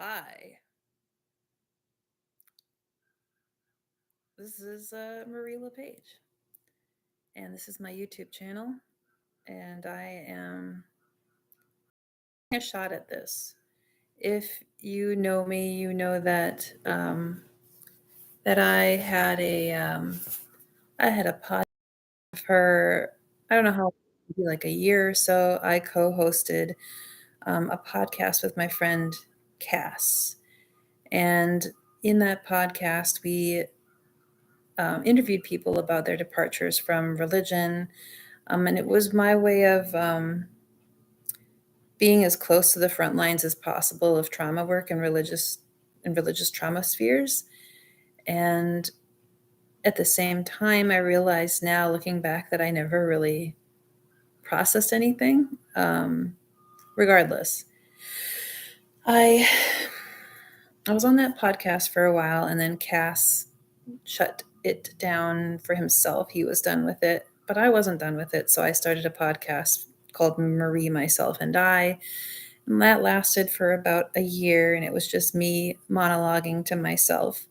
Hi, this is Marie LePage, and this is my YouTube channel, and I am taking a shot at this. If you know me, you know that that I had a pod for I don't know how maybe like a year or so. I co-hosted a podcast with my friend Cass, and in that podcast we interviewed people about their departures from religion. And it was my way of being as close to the front lines as possible of trauma work and religious trauma spheres. And at the same time, I realize now, looking back, that I never really processed anything. Regardless, I I was on that podcast for a while, and then Cass shut it down for himself. He was done with it, but I wasn't done with it. So I started a podcast called Marie, Myself, and I. And that lasted for about a year, and it was just me monologuing to myself.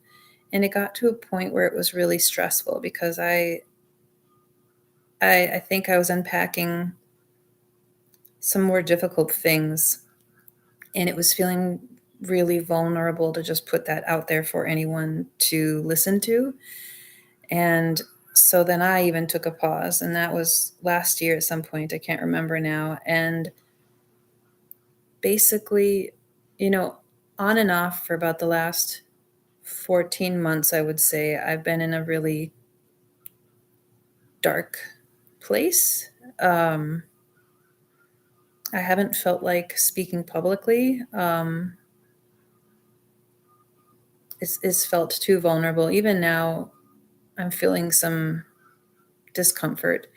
And it got to a point where it was really stressful because I think I was unpacking some more difficult things, and it was feeling really vulnerable to just put that out there for anyone to listen to. And so then I even took a pause, and that was last year at some point. I can't remember now. And basically, you know, on and off for about the last 14 months, I would say, I've been in a really dark place. Um, I haven't felt like speaking publicly. It's felt too vulnerable. Even now, I'm feeling some discomfort.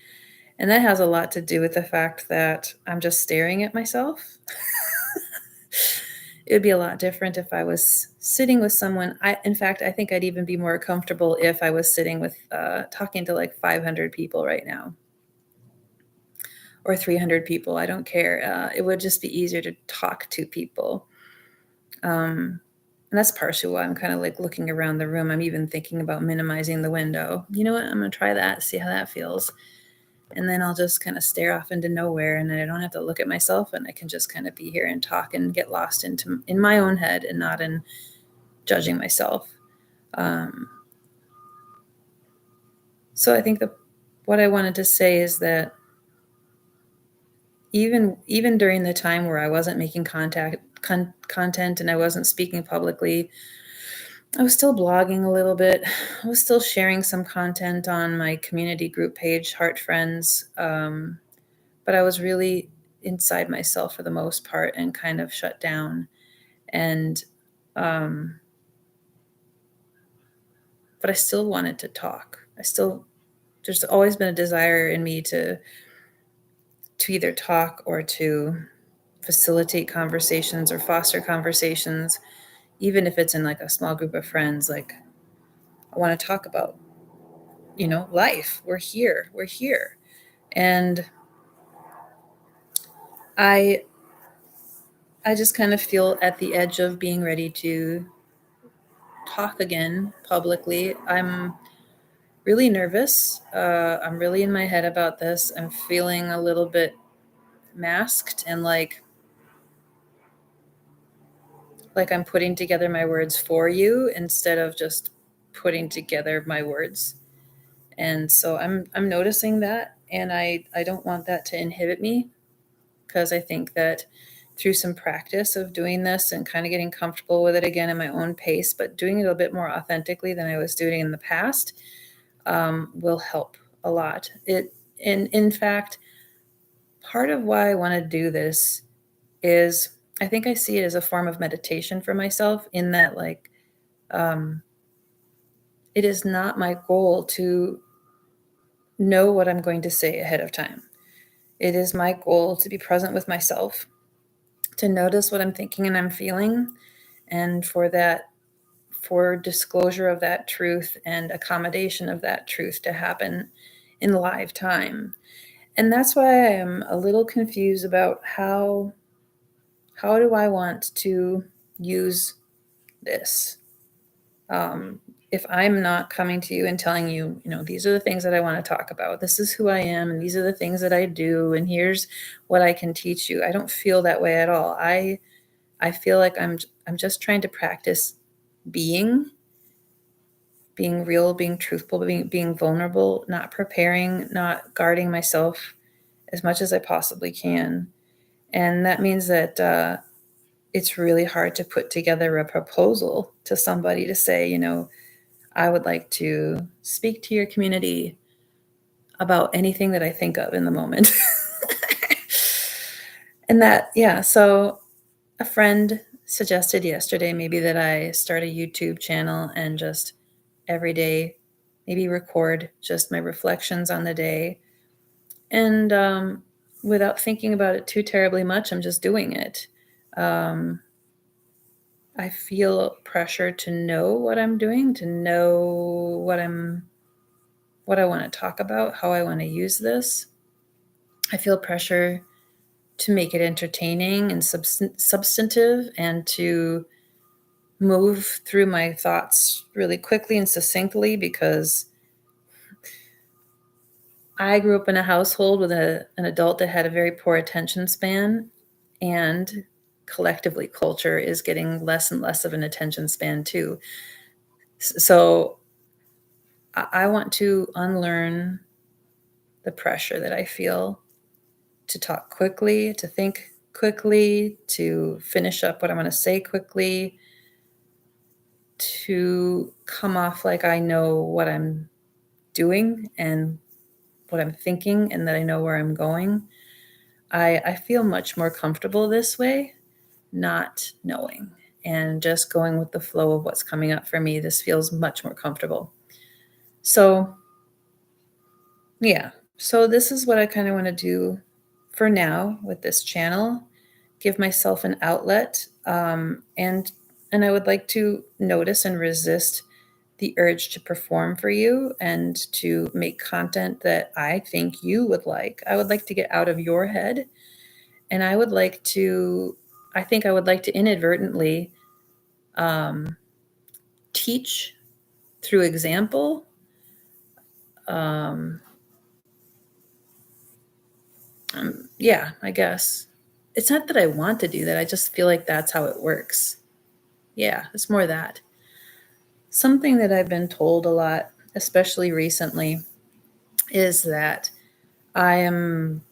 And that has a lot to do with the fact that I'm just staring at myself. It would be a lot different if I was sitting with someone. In fact, I think I'd even be more comfortable if I was sitting with, talking to like 500 people right now or 300 people. I don't care. It would just be easier to talk to people. And that's partially why I'm kind of like looking around the room. I'm even thinking about minimizing the window. You know what? I'm going to try that, see how that feels. And then I'll just kind of stare off into nowhere, and then I don't have to look at myself, and I can just kind of be here and talk and get lost in my own head and not in judging myself. Um, so I think that what I wanted to say is that even during the time where I wasn't making content and I wasn't speaking publicly, I was still blogging a little bit. I was still sharing some content on my community group page, Heart Friends, but I was really inside myself for the most part and kind of shut down. And um, but I still wanted to talk. There's always been a desire in me to either talk or to facilitate conversations or foster conversations, even if it's in like a small group of friends. Like, I want to talk about, life. We're here. And I I just kind of feel at the edge of being ready to talk again publicly. I'm really nervous. I'm really in my head about this. I'm feeling a little bit masked and like I'm putting together my words for you instead of just putting together my words. And so I'm noticing that, and I don't want that to inhibit me, because I think that through some practice of doing this and kind of getting comfortable with it again at my own pace, but doing it a bit more authentically than I was doing in the past, will help a lot. And in fact, part of why I want to do this is I think I see it as a form of meditation for myself, in that, like, um, it is not my goal to know what I'm going to say ahead of time. It is my goal to be present with myself, to notice what I'm thinking and I'm feeling, and for disclosure of that truth and accommodation of that truth to happen in live time. And that's why I am a little confused about how do I want to use this. If I'm not coming to you and telling you, these are the things that I want to talk about, this is who I am, and these are the things that I do, and here's what I can teach you, I don't feel that way at all. I feel like I'm just trying to practice being real, being truthful, being vulnerable, not preparing, not guarding myself as much as I possibly can. And that means that it's really hard to put together a proposal to somebody to say, I would like to speak to your community about anything that I think of in the moment. And that, yeah, so a friend suggested yesterday maybe that I start a YouTube channel and just every day maybe record just my reflections on the day. And without thinking about it too terribly much, I'm just doing it. I feel pressure to know what I'm doing, to know what I want to talk about, how I want to use this. I feel pressure to make it entertaining and substantive, and to move through my thoughts really quickly and succinctly, because I grew up in a household with an adult that had a very poor attention span, and collectively culture is getting less and less of an attention span too. So I want to unlearn the pressure that I feel to talk quickly, to think quickly, to finish up what I want to say quickly, to come off like I know what I'm doing and what I'm thinking, and that I know where I'm going. I feel much more comfortable this way, not knowing and just going with the flow of what's coming up for me. This feels much more comfortable. So, yeah. So this is what I kind of want to do for now with this channel. Give myself an outlet, and I would like to notice and resist the urge to perform for you and to make content that I think you would like. I would like to get out of your head, and I think I would like to inadvertently teach through example. Yeah, I guess. It's not that I want to do that. I just feel like that's how it works. Yeah, it's more that. Something that I've been told a lot, especially recently, is that I am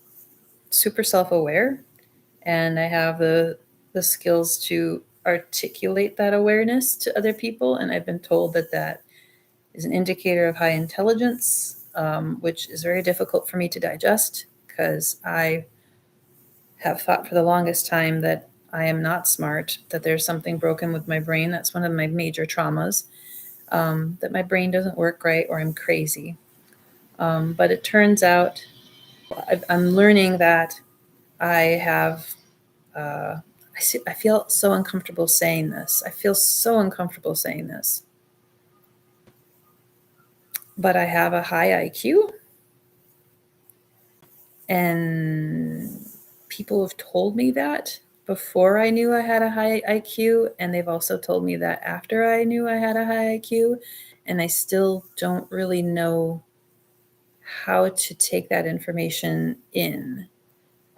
super self-aware, and I have the skills to articulate that awareness to other people. And I've been told that that is an indicator of high intelligence, which is very difficult for me to digest, because I have thought for the longest time that I am not smart, that there's something broken with my brain. That's one of my major traumas, that my brain doesn't work right, or I'm crazy. But it turns out I'm learning that I have, I feel so uncomfortable saying this. I feel so uncomfortable saying this. But I have a high IQ, and people have told me that before I knew I had a high IQ, and they've also told me that after I knew I had a high IQ, and I still don't really know how to take that information in.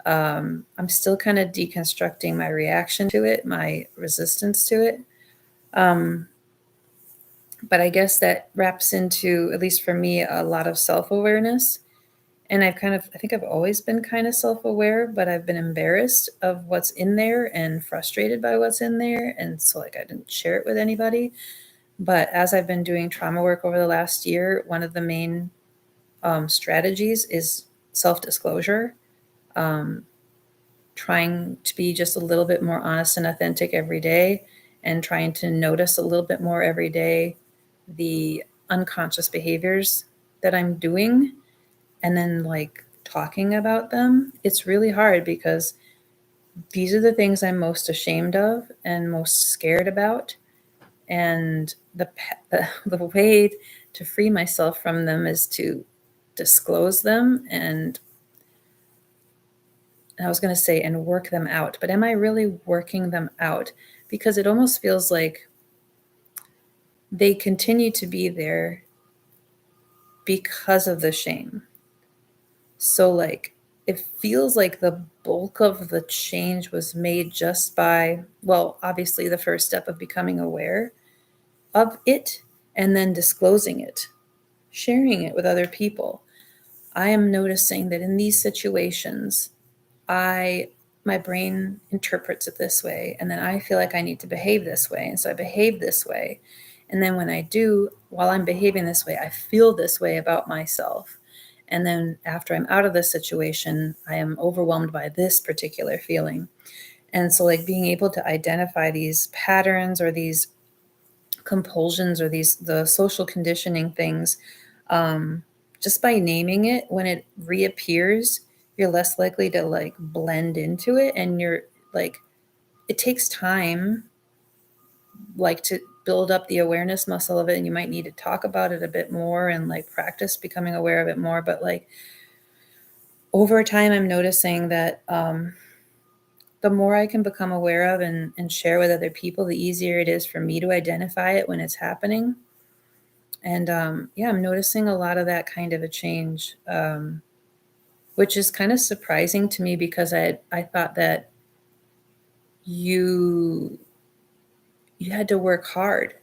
I'm still kind of deconstructing my reaction to it, my resistance to it. But I guess that wraps into, at least for me, a lot of self-awareness. And I think I've always been kind of self-aware, but I've been embarrassed of what's in there and frustrated by what's in there. And so, like, I didn't share it with anybody. But as I've been doing trauma work over the last year, one of the main strategies is self-disclosure, trying to be just a little bit more honest and authentic every day, and trying to notice a little bit more every day the unconscious behaviors that I'm doing, and then like talking about them. It's really hard, because these are the things I'm most ashamed of and most scared about. And the way to free myself from them is to disclose them and and I was going to say, and work them out, but am I really working them out? Because it almost feels like they continue to be there because of the shame. So, like, it feels like the bulk of the change was made just by, well, obviously, the first step of becoming aware of it and then disclosing it, sharing it with other people. I am noticing that in these situations, my brain interprets it this way, and then I feel like I need to behave this way, and so I behave this way. And then when I do, while I'm behaving this way, I feel this way about myself. And then after I'm out of this situation, I am overwhelmed by this particular feeling. And so, like, being able to identify these patterns or these compulsions or the social conditioning things, um, just by naming it, when it reappears, you're less likely to like blend into it, and you're like, it takes time, like, to build up the awareness muscle of it, and you might need to talk about it a bit more and like practice becoming aware of it more. But like, over time, I'm noticing that the more I can become aware of and share with other people, the easier it is for me to identify it when it's happening. And yeah, I'm noticing a lot of that kind of a change, which is kind of surprising to me, because I thought that you you had to work hard.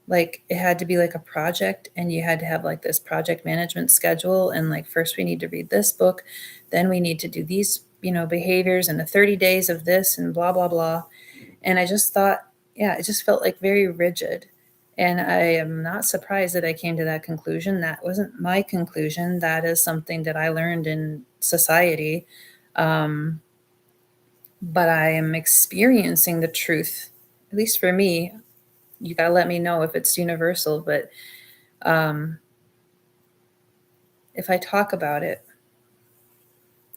Like, it had to be like a project, and you had to have like this project management schedule, and like, first we need to read this book, then we need to do these, behaviors, and the 30 days of this, and blah blah blah. And I just thought, yeah, it just felt like very rigid. And I am not surprised that I came to that conclusion. That wasn't my conclusion. That is something that I learned in society. Um, but I am experiencing the truth, at least for me. You got to let me know if it's universal. But um, if I talk about it,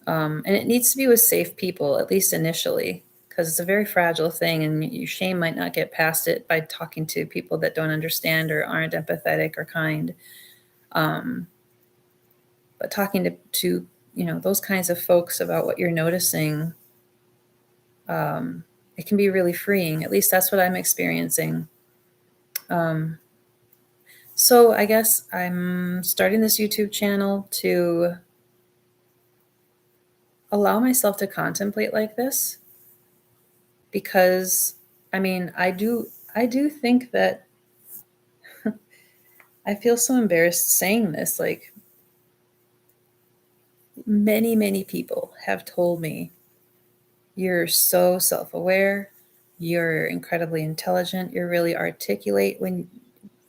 and it needs to be with safe people, at least initially, because it's a very fragile thing, and your shame might not get past it by talking to people that don't understand or aren't empathetic or kind. Um, but talking to those kinds of folks about what you're noticing, um, it can be really freeing. At least that's what I'm experiencing. Um, so I guess I'm starting this YouTube channel to allow myself to contemplate like this, because I mean, I do think that I feel so embarrassed saying this. Like, many people have told me, you're so self-aware, you're incredibly intelligent, you're really articulate, when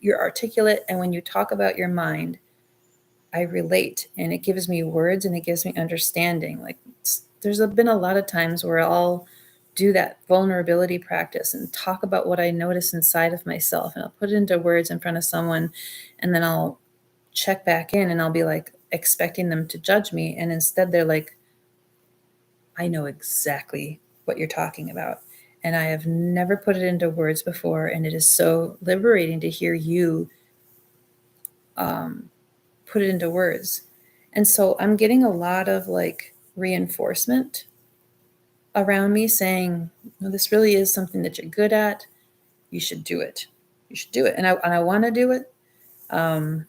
you're articulate, and when you talk about your mind, I relate, and it gives me words, and it gives me understanding. Like, there's been a lot of times where I'll do that vulnerability practice and talk about what I notice inside of myself, and I'll put it into words in front of someone, and then I'll check back in, and I'll be like expecting them to judge me, and instead they're like, I know exactly what you're talking about, and I have never put it into words before, and it is so liberating to hear you um, put it into words. And so I'm getting a lot of like reinforcement around me saying, no, this really is something that you're good at. You should do it. You should do it. And I want to do it. Um,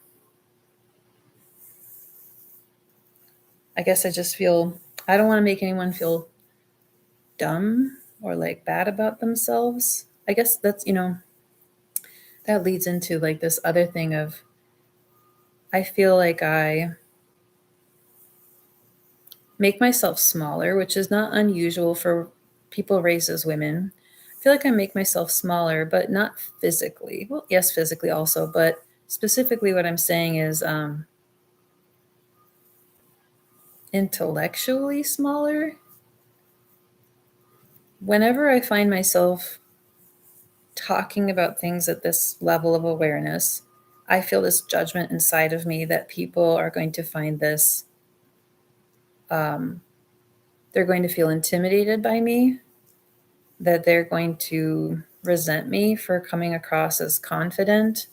I guess I just feel, I don't want to make anyone feel dumb or like bad about themselves. I guess that leads into like this other thing of, I feel like I make myself smaller, which is not unusual for people raised as women. I feel like I make myself smaller, but not physically. Well, yes, physically also, but specifically what I'm saying is intellectually smaller. Whenever I find myself talking about things at this level of awareness, I feel this judgment inside of me that people are going to find this, um, they're going to feel intimidated by me, that they're going to resent me for coming across as confident,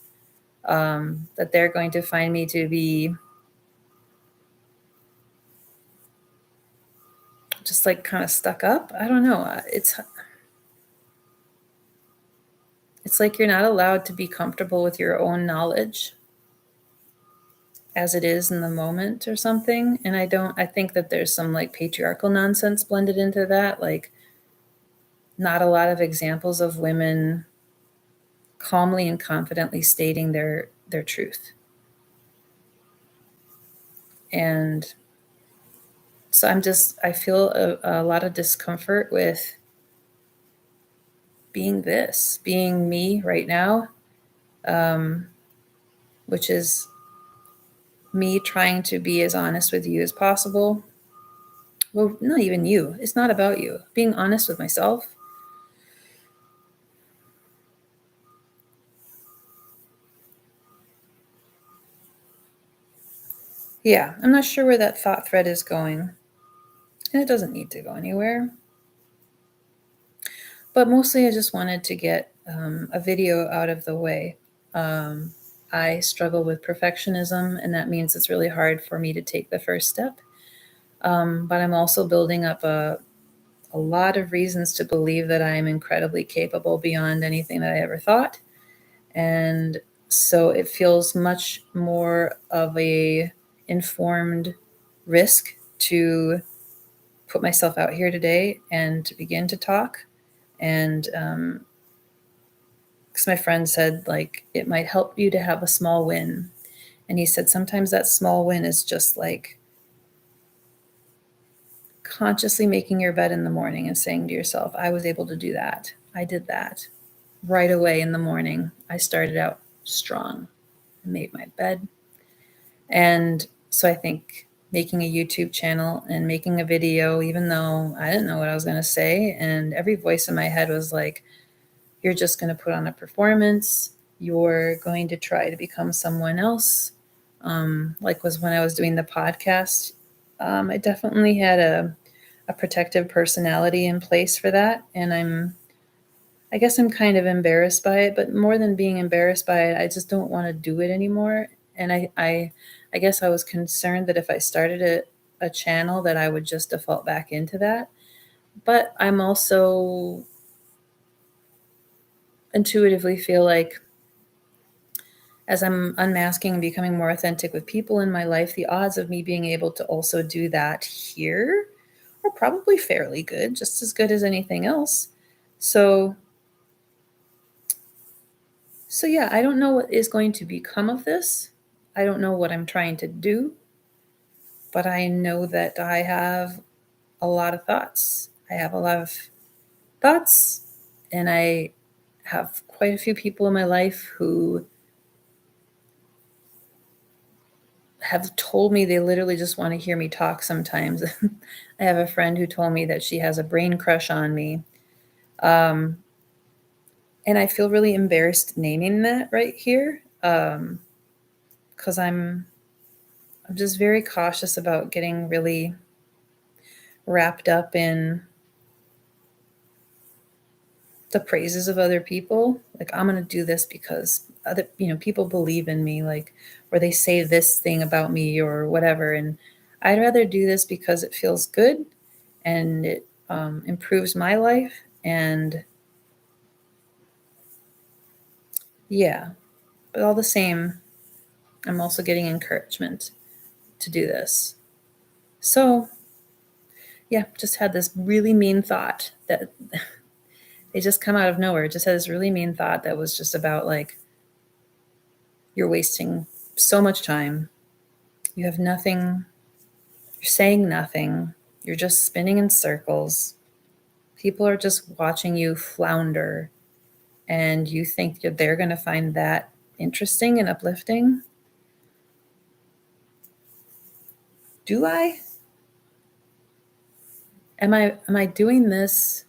that they're going to find me to be just like kind of stuck up. I don't know. It's like you're not allowed to be comfortable with your own knowledge as it is in the moment or something. And I think that there's some like patriarchal nonsense blended into that. Like, not a lot of examples of women calmly and confidently stating their truth. And so I feel a lot of discomfort with being me right now, which is me trying to be as honest with you as possible. Well, not even you. It's not about you. Being honest with myself. Yeah, I'm not sure where that thought thread is going. And it doesn't need to go anywhere. But mostly I just wanted to get a video out of the way. I struggle with perfectionism, and that means it's really hard for me to take the first step. But I'm also building up a lot of reasons to believe that I am incredibly capable beyond anything that I ever thought. And so it feels much more of a informed risk to put myself out here today and to begin to talk. And because my friend said, like, it might help you to have a small win. And he said sometimes that small win is just like consciously making your bed in the morning and saying to yourself, I was able to do that. I did that right away in the morning. I started out strong and made my bed. And so I think making a YouTube channel and making a video, even though I didn't know what I was going to say, and every voice in my head was like, you're just going to put on a performance. You're going to try to become someone else. Like was when I was doing the podcast, I definitely had a protective personality in place for that. And I guess I'm kind of embarrassed by it, but more than being embarrassed by it, I just don't want to do it anymore. And I guess I was concerned that if I started a channel that I would just default back into that. But I'm also intuitively feel like as I'm unmasking and becoming more authentic with people in my life, the odds of me being able to also do that here are probably fairly good, just as good as anything else. So yeah, I don't know what is going to become of this. I don't know what I'm trying to do, but I know that I have a lot of thoughts. I have a lot of thoughts, and I have quite a few people in my life who have told me they literally just want to hear me talk sometimes. I have a friend who told me that she has a brain crush on me. Um, and I feel really embarrassed naming that right here. Because I'm just very cautious about getting really wrapped up in the praises of other people. Like, I'm going to do this because other, people believe in me, like, or they say this thing about me or whatever. And I'd rather do this because it feels good and it improves my life. And yeah, but all the same, I'm also getting encouragement to do this. So yeah, just had this really mean thought that they just come out of nowhere. Just had this really mean thought that was just about like, you're wasting so much time. You have nothing, you're saying nothing. You're just spinning in circles. People are just watching you flounder, and you think that they're going to find that interesting and uplifting. Do I? Am I doing this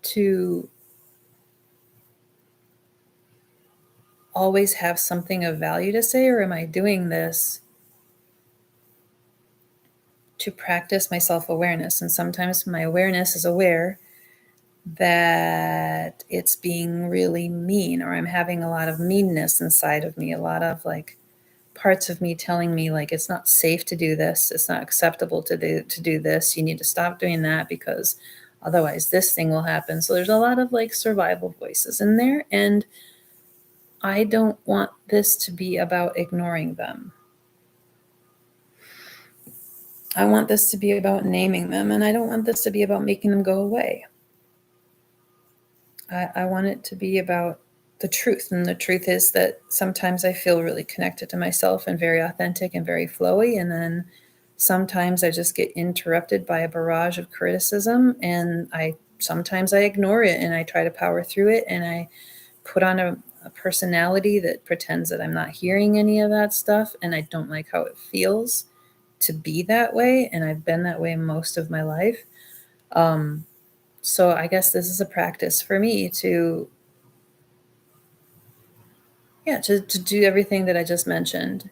to always have something of value to say, or am I doing this to practice my self-awareness? And sometimes my awareness is aware that it's being really mean, or I'm having a lot of meanness inside of me, a lot of like parts of me telling me like it's not safe to do this, it's not acceptable to do this, you need to stop doing that because otherwise this thing will happen. So there's a lot of like survival voices in there, and I don't want this to be about ignoring them. I want this to be about naming them, and I don't want this to be about making them go away. I want it to be about the truth. And the truth is that sometimes I feel really connected to myself and very authentic and very flowy. And then sometimes I just get interrupted by a barrage of criticism, and sometimes I ignore it and I try to power through it, and I put on a personality that pretends that I'm not hearing any of that stuff. And I don't like how it feels to be that way. And I've been that way most of my life. So I guess this is a practice for me to do everything that I just mentioned.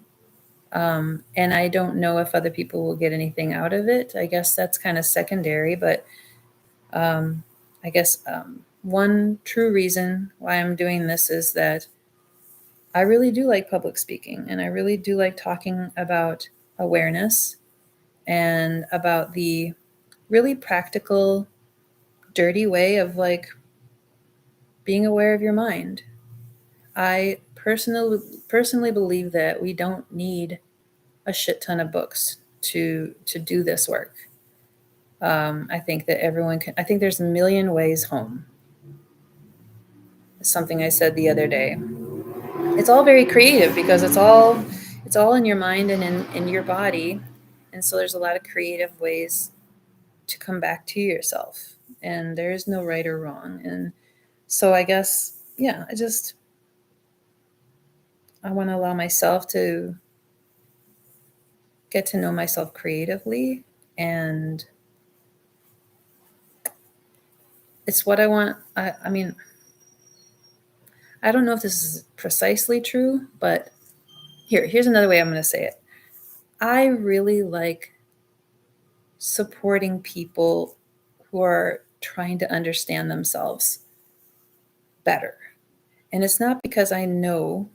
And I don't know if other people will get anything out of it. I guess that's kind of secondary, but I guess one true reason why I'm doing this is that I really do like public speaking, and I really do like talking about awareness and about the really practical, dirty way of like being aware of your mind. I personally believe that we don't need a shit ton of books to do this work. I think that everyone can. I think there's a million ways home. It's something I said the other day. It's all very creative because it's all in your mind and in your body, and so there's a lot of creative ways to come back to yourself. And there is no right or wrong. And so I guess I want to allow myself to get to know myself creatively, and it's what I want. I mean, I don't know if this is precisely true, but here's another way I'm going to say it. I really like supporting people who are trying to understand themselves better. And it's not because that I know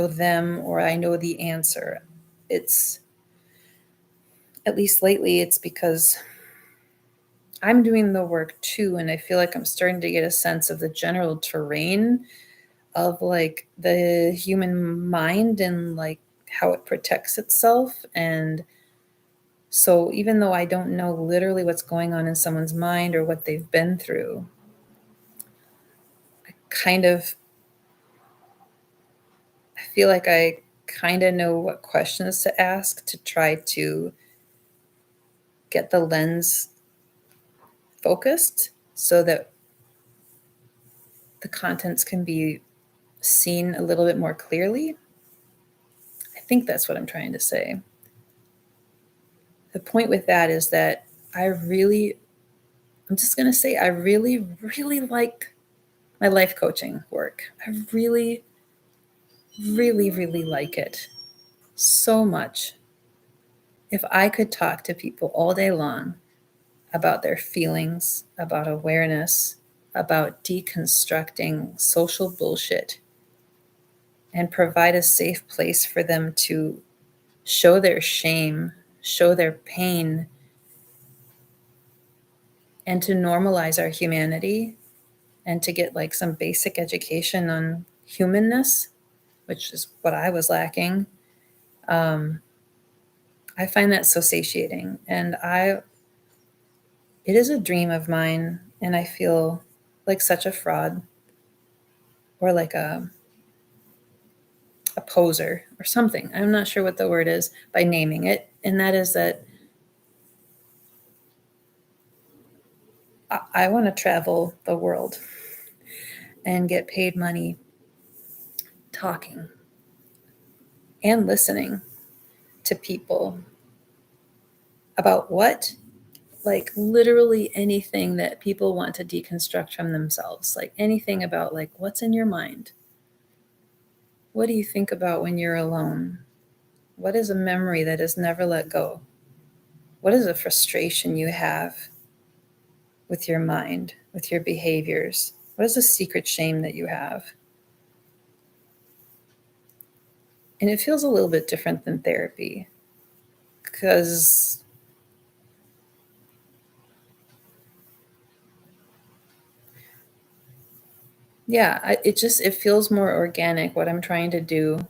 them or I know the answer. It's, at least lately, it's because I'm doing the work too. And I feel like I'm starting to get a sense of the general terrain of like the human mind and like how it protects itself. And so even though I don't know literally what's going on in someone's mind or what they've been through, kind of I feel like I kind of know what questions to ask to try to get the lens focused so that the contents can be seen a little bit more clearly. I think that's what I'm trying to say. The point with that is that I'm just going to say, I really, really like my life coaching work. I really, really, really like it so much. If I could talk to people all day long about their feelings, about awareness, about deconstructing social bullshit, and provide a safe place for them to show their shame, show their pain, and to normalize our humanity, and to get like some basic education on humanness, which is what I was lacking. I find that so satiating, and it is a dream of mine, and I feel like such a fraud or like a poser or something. I'm not sure what the word is by naming it, and that is that I want to travel the world and get paid money talking and listening to people about what, like literally anything that people want to deconstruct from themselves, like anything about like what's in your mind. What do you think about when you're alone? What is a memory that is never let go? What is a frustration you have with your mind, with your behaviors? What is a secret shame that you have? And it feels a little bit different than therapy because yeah, it feels more organic. What I'm trying to do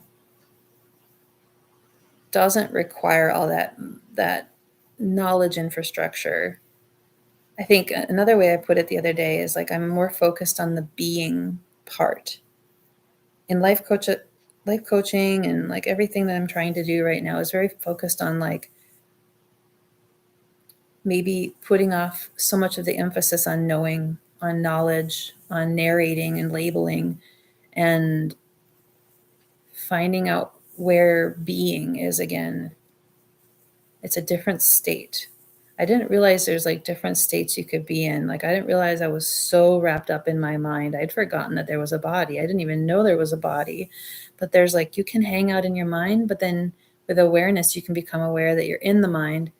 doesn't require all that knowledge infrastructure. I think another way I put it the other day is like I'm more focused on the being part. In life coaching and like everything that I'm trying to do right now is very focused on like maybe putting off so much of the emphasis on knowing, on knowledge, on narrating and labeling, and finding out where being is again. It's a different state. I didn't realize there's like different states you could be in. Like I didn't realize I was so wrapped up in my mind. I'd forgotten that there was a body. I didn't even know there was a body. But there's like you can hang out in your mind, but then with awareness you can become aware that you're in the mind,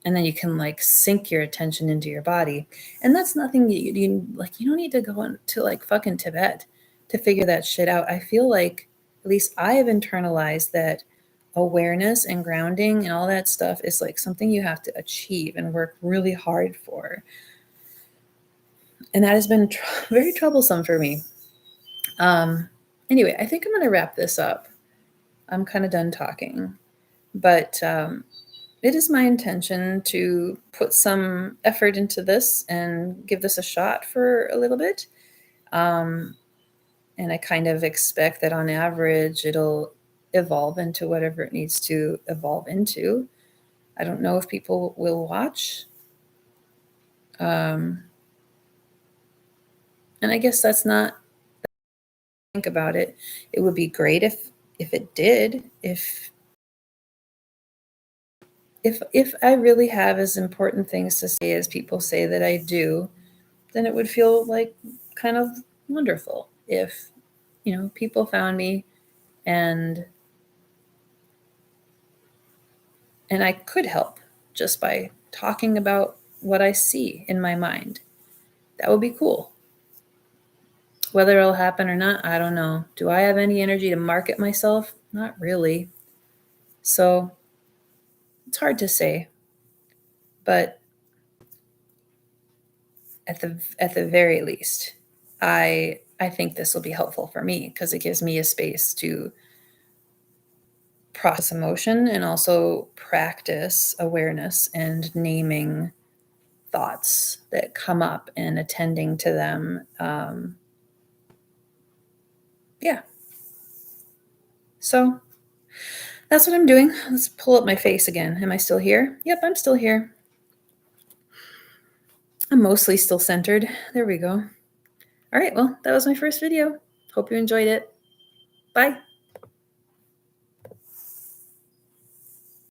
and then you can like sink your attention into your body. And that's nothing you like you don't need to go into like fucking Tibet to figure that shit out. I feel like at least I have internalized that awareness and grounding and all that stuff is like something you have to achieve and work really hard for. And that has been very troublesome for me. Anyway, I think I'm going to wrap this up. I'm kind of done talking, but it is my intention to put some effort into this and give this a shot for a little bit. And I kind of expect that on average, it'll evolve into whatever it needs to evolve into. I don't know if people will watch. And I guess that's not think about it. It would be great if it did. If I really have as important things to say as people say that I do, then it would feel like kind of wonderful if people found me and I could help just by talking about what I see in my mind. That would be cool. Whether it'll happen or not, I don't know. Do I have any energy to market myself? Not really. So it's hard to say. But at the very least, I think this will be helpful for me because it gives me a space to process emotion and also practice awareness and naming thoughts that come up and attending to them. Yeah. So that's what I'm doing. Let's pull up my face again. Am I still here? Yep, I'm still here. I'm mostly still centered. There we go. All right, well, that was my first video. Hope you enjoyed it. Bye.